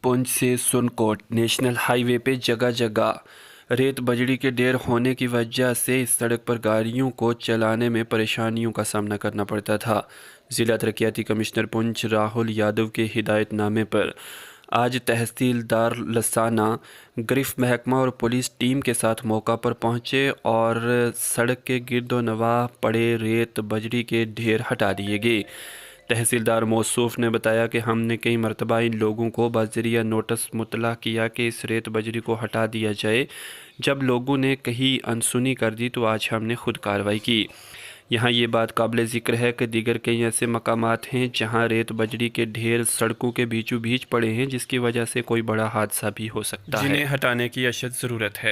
पुंछ से Sunkot national highway पे जगह जगह रेत बजरी के ढेर होने की वजह से इस सड़क पर गाड़ियों को चलाने में परेशानियों का सामना करना पड़ता था। ज़िला तरक्याती कमिश्नर पुंछ राहुल यादव के हिदायतनामे पर आज तहसीलदार लसाना, गिरफ्त महकमा और पुलिस टीम के साथ मौका पर पहुंचे और सड़क के गिरदोनवाह पड़े रेत बजरी के ढेर हटा दिए गए। तहसीलदार मौसूफ ने बताया कि हमने कई मरतबा इन लोगों को बज़रिया नोटिस मुतला किया कि इस रेत बजरी को हटा दिया जाए। जब लोगों ने कहीं अनसुनी कर दी तो आज हमने खुद कार्रवाई की। यहाँ ये बात काबिल ज़िक्र है कि दीगर कई ऐसे मकामात हैं जहाँ रेत बजरी के ढेर सड़कों के बीचों बीच पड़े हैं, जिसकी वजह से कोई बड़ा हादसा भी हो सकता है, जिन्हें हटाने की अशद ज़रूरत है।